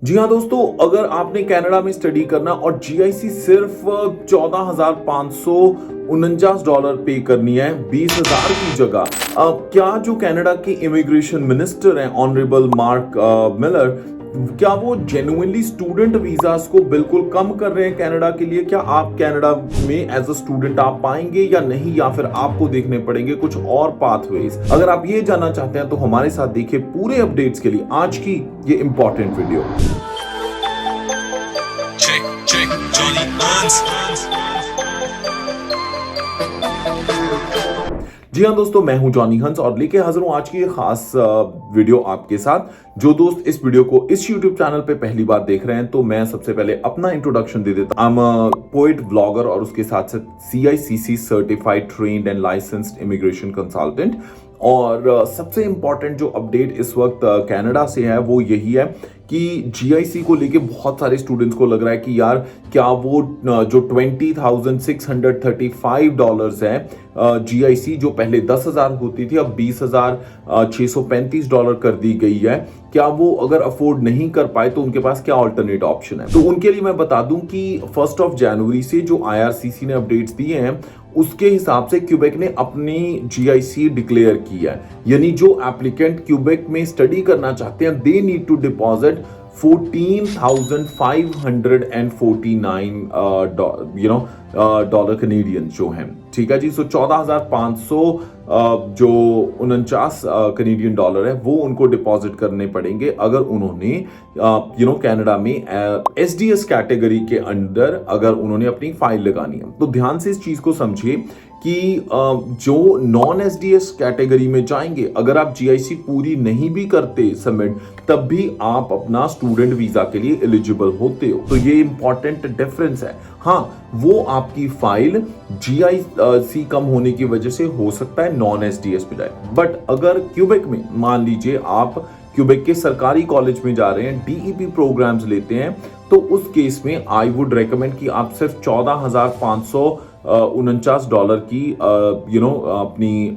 जी हाँ दोस्तों, अगर आपने कनाडा में स्टडी करना और जीआईसी सिर्फ $14,549 पे करनी है 20,000 की जगह, क्या जो कनाडा के इमिग्रेशन मिनिस्टर हैं ऑनरेबल मार्क मिलर, क्या वो जेन्युइनली स्टूडेंट वीजास को बिल्कुल कम कर रहे हैं कनाडा के लिए? क्या आप कनाडा में एज अ स्टूडेंट आप पाएंगे या नहीं, या फिर आपको देखने पड़ेंगे कुछ और पाथवेज? अगर आप ये जानना चाहते हैं तो हमारे साथ देखिए पूरे अपडेट्स के लिए आज की ये इंपॉर्टेंट वीडियो। जी हाँ दोस्तों, मैं हूं जॉनी हंस और लेके हाजिर हूं आज की खास वीडियो आपके साथ। जो दोस्त इस वीडियो को इस YouTube चैनल पे पहली बार देख रहे हैं तो मैं सबसे पहले अपना इंट्रोडक्शन दे देता हूं। आई एम पोएट, व्लॉगर और उसके साथ साथ CICC certified trained and licensed immigration consultant. और सबसे इंपॉर्टेंट जो अपडेट इस वक्त कनाडा से है वो यही है कि जीआईसी को लेके बहुत सारे स्टूडेंट्स को लग रहा है कि यार क्या वो जो $20,635 है जीआईसी, जो पहले 10,000 होती थी अब $20,635 कर दी गई है, क्या वो अगर अफोर्ड नहीं कर पाए तो उनके पास क्या अल्टरनेट ऑप्शन है? तो उनके लिए मैं बता दूं कि 1 जनवरी से जो IRCC ने अपडेट्स दिए हैं उसके हिसाब से क्यूबेक ने अपनी जीआईसी डिक्लेयर की है। यानी जो एप्लीकेंट क्यूबेक में स्टडी करना चाहते हैं they need to deposit $14,549 dollar Canadian जो हैं, ठीक है जी। सो 14,500 जो 49 कनेडियन डॉलर है वो उनको डिपॉजिट करने पड़ेंगे अगर उन्होंने कनाडा में SDS कैटेगरी के अंदर अगर उन्होंने अपनी फाइल लगानी है। तो ध्यान से इस चीज को समझिए कि जो नॉन SDS कैटेगरी में जाएंगे, अगर आप जीआईसी पूरी नहीं भी करते सबमिट तब भी आप अपना स्टूडेंट वीजा के लिए एलिजिबल होते हो। तो ये इंपॉर्टेंट डिफरेंस है। हाँ, वो आपकी फाइल जीआईसी कम होने की वजह से हो सकता है नॉन SDS पे जाए, बट अगर क्यूबेक में मान लीजिए आप क्यूबेक के सरकारी कॉलेज में जा रहे हैं, DEP प्रोग्राम्स लेते हैं, तो उस केस में आई वुड रेकमेंड कि आप सिर्फ $14,549 की अपनी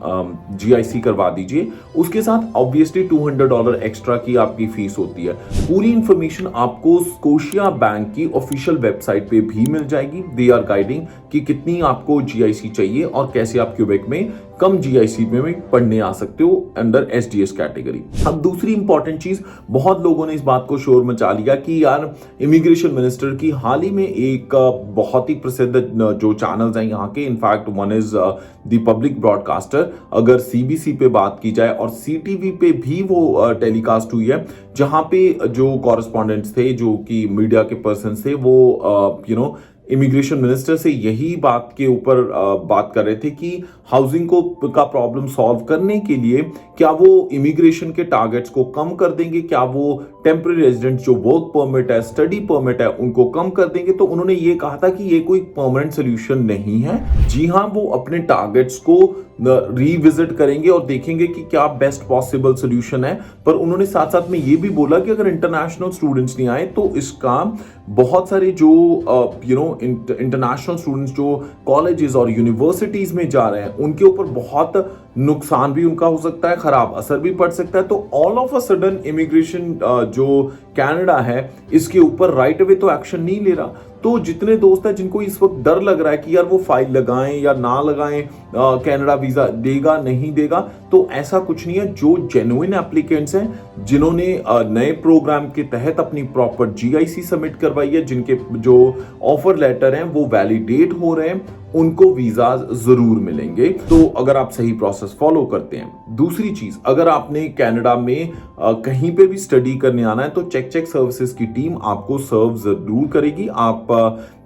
जीआईसी करवा दीजिए। उसके साथ ऑब्वियसली $200 एक्स्ट्रा की आपकी फीस होती है। पूरी इंफॉर्मेशन आपको स्कोशिया बैंक की ऑफिशियल वेबसाइट पे भी मिल जाएगी। दे आर गाइडिंग कि कितनी आपको जीआईसी चाहिए और कैसे आप क्यूबेक में कम जीआईसी में पढ़ने आ सकते हो अंडर SDS कैटेगरी। अब दूसरी इंपॉर्टेंट चीज, बहुत लोगों ने इस बात को शोर मचा लिया कि यार इमिग्रेशन मिनिस्टर की हाल ही में एक बहुत ही प्रसिद्ध जो चैनल्स हैं यहाँ के, in fact one is the public broadcaster, अगर CBC पे बात की जाए और CTV पे भी वो टेलीकास्ट हुई है, जहां पे जो कॉरेस्पॉन्डेंट्स थे, जो कि मीडिया के पर्सन थे, वो इमिग्रेशन मिनिस्टर से यही बात के ऊपर बात कर रहे थे कि हाउसिंग का प्रॉब्लम सॉल्व करने के लिए क्या वो इमिग्रेशन के टारगेट्स को कम कर देंगे, क्या वो टेम्पररी रेजिडेंट जो वर्क परमिट है, स्टडी परमिट है, उनको कम कर देंगे। तो उन्होंने ये कहा था कि ये कोई परमानेंट सोल्यूशन नहीं है। जी हाँ, वो अपने टारगेट्स को रिविजिट करेंगे और देखेंगे कि क्या बेस्ट पॉसिबल सोल्यूशन है। पर उन्होंने साथ साथ में ये भी बोला कि अगर इंटरनेशनल स्टूडेंट्स नहीं आए तो इसका बहुत सारे जो इंटरनेशनल स्टूडेंट्स जो कॉलेजेस और यूनिवर्सिटीज में जा रहे हैं उनके ऊपर बहुत नुकसान भी उनका हो सकता है, खराब असर भी पड़ सकता है। तो all of a sudden immigration जो कनाडा है इसके ऊपर राइट अवे तो एक्शन नहीं ले रहा। तो जितने दोस्त हैं जिनको इस वक्त डर लग रहा है कि यार वो फाइल लगाएं या ना लगाएं, कनाडा वीजा देगा नहीं देगा, तो ऐसा कुछ नहीं है। जो जेन्युइन एप्लीकेंट्स हैं जिन्होंने नए प्रोग्राम के तहत अपनी प्रॉपर जीआईसी सबमिट करवाई है, जिनके जो ऑफर लेटर हैं वो वैलिडेट हो रहे हैं, उनको वीजा जरूर मिलेंगे। तो अगर आप सही प्रोसेस फॉलो करते हैं। दूसरी चीज, अगर आपने कनाडा में कहीं पे भी स्टडी करने आना है तो चेक सर्विसेज की टीम आपको सर्व जरूर करेगी। आप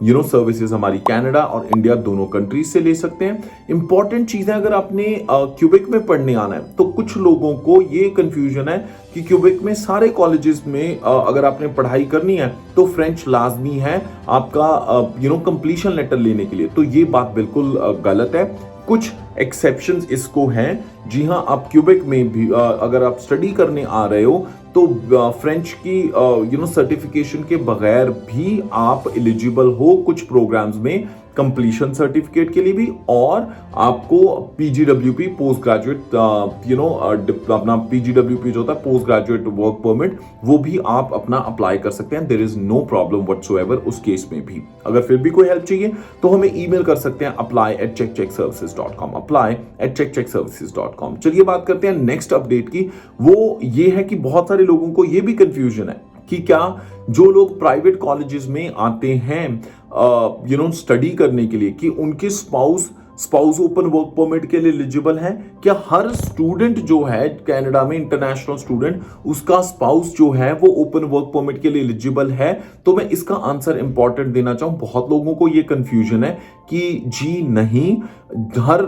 सर्विसेज हमारी कनाडा और इंडिया दोनों कंट्रीज से ले सकते हैं। इंपॉर्टेंट चीज है, अगर आपने क्यूबेक में पढ़ने आना है तो कुछ लोगों को ये कंफ्यूजन है कि क्यूबेक में सारे कॉलेजेस में अगर आपने पढ़ाई करनी है तो फ्रेंच लाजमी है आपका कंप्लीशन लेटर लेने के लिए। तो ये बात बिल्कुल गलत है। कुछ एक्सेप्शंस इसको हैं। जी हाँ, आप क्यूबेक में भी अगर आप स्टडी करने आ रहे हो तो फ्रेंच की सर्टिफिकेशन के बगैर भी आप एलिजिबल हो कुछ प्रोग्राम्स में कंप्लीशन सर्टिफिकेट के लिए भी, और आपको PGWP पोस्ट ग्रेजुएट अपना PGWP जो होता है पोस्ट ग्रेजुएट वर्क परमिट, वो भी आप अपना अप्लाई कर सकते हैं। There is no problem whatsoever उस केस में भी। अगर फिर भी कोई हेल्प चाहिए तो हमें ईमेल कर सकते हैं apply@checkcheckservices.com, apply@checkcheckservices.com। चलिए बात करते हैं नेक्स्ट अपडेट की। वो ये है कि बहुत सारे लोगों को ये भी कंफ्यूजन है कि क्या जो लोग प्राइवेट कॉलेजेस में आते हैं स्टडी करने के लिए, कि उनके स्पाउस ओपन वर्क परमिट के लिए एलिजिबल है। क्या हर स्टूडेंट जो है कनाडा में, इंटरनेशनल स्टूडेंट, उसका स्पाउस जो है वो ओपन वर्क परमिट के लिए एलिजिबल है? तो मैं इसका आंसर इंपॉर्टेंट देना चाहूं। बहुत लोगों को ये कंफ्यूजन है कि जी नहीं, हर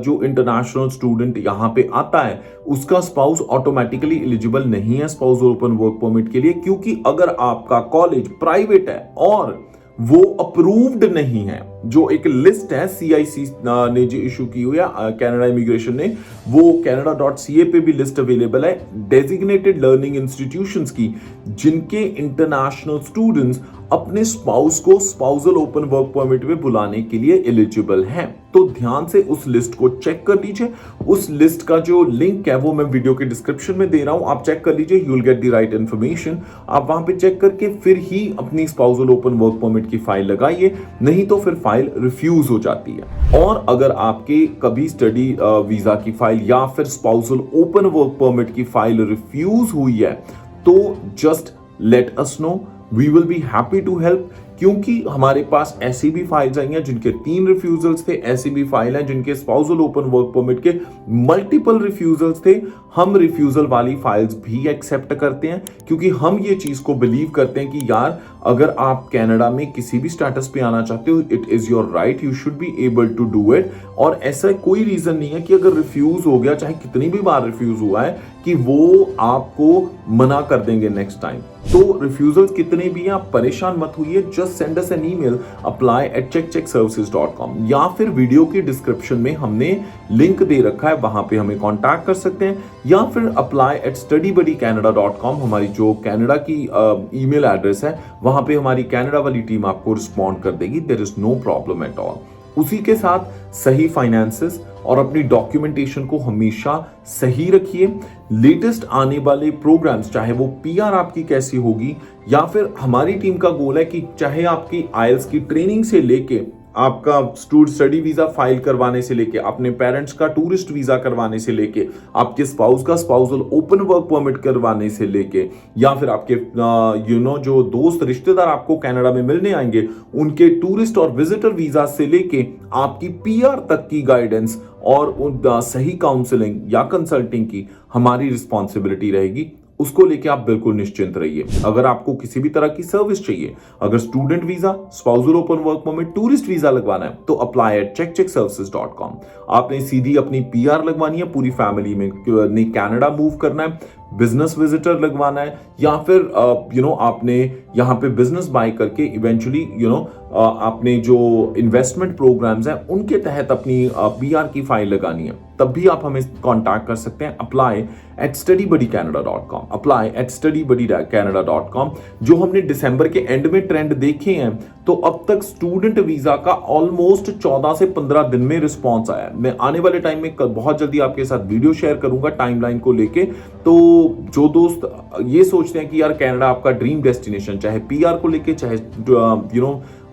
जो इंटरनेशनल स्टूडेंट यहां पे आता है उसका स्पाउस ऑटोमेटिकली एलिजिबल नहीं है स्पाउस ओपन वर्क परमिट के लिए, क्योंकि अगर आपका कॉलेज प्राइवेट है और वो अप्रूव्ड नहीं है, जो एक लिस्ट है CIC ने जो इशू की हुई है, कनाडा इमिग्रेशन ने, वो canada.ca पे भी लिस्ट अवेलेबल है डेजिग्नेटेड लर्निंग इंस्टीट्यूशंस की, जिनके इंटरनेशनल स्टूडेंट्स अपने स्पाउस को स्पाउसल ओपन वर्क परमिट में बुलाने के लिए एलिजिबल हैं। तो ध्यान से उस लिस्ट को चेक कर लीजिए। उस लिस्ट का जो लिंक है वो मैं वीडियो के डिस्क्रिप्शन में दे रहा हूं, आप चेक कर लीजिए, you will get the right information. आप वहां पे चेक करके फिर ही अपनी स्पाउसल ओपन वर्क परमिट की फाइल लगाइए, नहीं तो फिर फाइल रिफ्यूज हो जाती है। और अगर आपके कभी स्टडी वीजा की फाइल या फिर स्पाउसल ओपन वर्क परमिट की फाइल रिफ्यूज हुई है तो just let us know, we will be happy to help. क्योंकि हमारे पास ऐसी भी फाइल्स आई हैं जिनके 3 रिफ्यूजल्स थे, ऐसी भी फाइल हैं जिनके स्पाउसल ओपन वर्क परमिट के मल्टीपल रिफ्यूजल्स थे। हम रिफ्यूजल वाली फाइल्स भी एक्सेप्ट करते हैं, क्योंकि हम ये चीज को बिलीव करते हैं कि यार अगर आप कनाडा में किसी भी स्टेटस पे आना चाहते हो, it is your right, you should be able to do it. और ऐसा कोई रीजन नहीं है कि अगर रिफ्यूज हो गया, चाहे कितनी भी बार रिफ्यूज हुआ है, कि वो आपको मना कर देंगे नेक्स्ट टाइम। तो रिफ्यूजल्स कितने भी हैं, आप परेशान मत होइए, just send us an email apply@checkcheckservices.com, या फिर वीडियो की डिस्क्रिप्शन में हमने लिंक दे रखा है, वहां पे हमें कांटेक्ट कर सकते हैं, या फिर apply@studybuddycanada.com हमारी जो कनाडा की ईमेल एड्रेस है, वहां पे हमारी कनाडा वाली टीम आपको रिस्पॉन्ड कर देगी। There is no problem at all. उसी के साथ सही फाइनेंसेस और अपनी डॉक्यूमेंटेशन को हमेशा सही रखिए। लेटेस्ट आने वाले प्रोग्राम्स, चाहे वो PR आपकी कैसी होगी, या फिर हमारी टीम का गोल है कि चाहे आपकी IELTS की ट्रेनिंग से लेके आपका स्टडी वीजा फाइल करवाने से लेके, अपने पेरेंट्स का टूरिस्ट वीजा करवाने से लेके, आपके स्पाउस का स्पाउसल ओपन वर्क परमिट करवाने से लेके, या फिर आपके जो दोस्त रिश्तेदार आपको कनाडा में मिलने आएंगे उनके टूरिस्ट और विजिटर वीजा से लेके आपकी PR तक की गाइडेंस और सही काउंसलिंग या कंसल्टिंग की हमारी रिस्पॉन्सिबिलिटी रहेगी। उसको लेके आप बिल्कुल निश्चिंत रहिए। अगर आपको किसी भी तरह की सर्विस चाहिए, अगर student visa, spousal open work permit, tourist visa लगवाना है, तो apply@checkcheckservices.com। आपने सीधी अपनी PR लगवानी है, पूरी फैमिली में कनाडा मूव करना है, बिजनेस विजिटर लगवाना है, या फिर आपने यहाँ पे बिजनेस बाय करके इवेंचुअली आपने जो इन्वेस्टमेंट प्रोग्राम्स हैं उनके तहत अपनी PR की फाइल लगानी है, तब भी आप हमें कांटेक्ट कर सकते हैं। apply@studybuddycanada.com, apply@studybuddycanada.com। जो हमने दिसंबर के एंड में ट्रेंड देखे हैं, तो अब तक स्टूडेंट वीजा का ऑलमोस्ट 14 से 15 दिन में रिस्पॉन्स आया है। मैं आने वाले टाइम में बहुत जल्दी आपके साथ वीडियो शेयर करूंगा टाइमलाइन को लेके। तो जो दोस्त ये सोचते हैं कि यार कनाडा आपका ड्रीम डेस्टिनेशन, चाहे PR को लेके, चाहे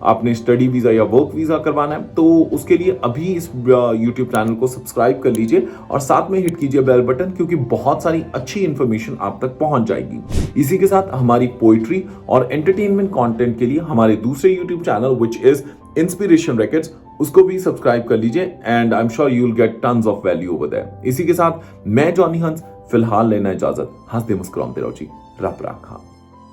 आपने स्टडी वीजा या वर्क वीजा करवाना है, तो उसके लिए अभी इस YouTube चैनल को सब्सक्राइब कर लीजिए और साथ में हिट कीजिए बेल बटन, क्योंकि बहुत सारी अच्छी इंफॉर्मेशन आप तक पहुंच जाएगी। इसी के साथ हमारी पोइट्री और एंटरटेनमेंट कंटेंट के लिए हमारे दूसरे YouTube channel which is Inspiration Rackets, उसको भी सब्सक्राइब कर लीजिए, and I am sure you will get tons of value over there. इसी के साथ मैं जॉनी हंस फिलहाल लेना इजाजत। हंसते मुस्कुराते रहो जी, रब राखा।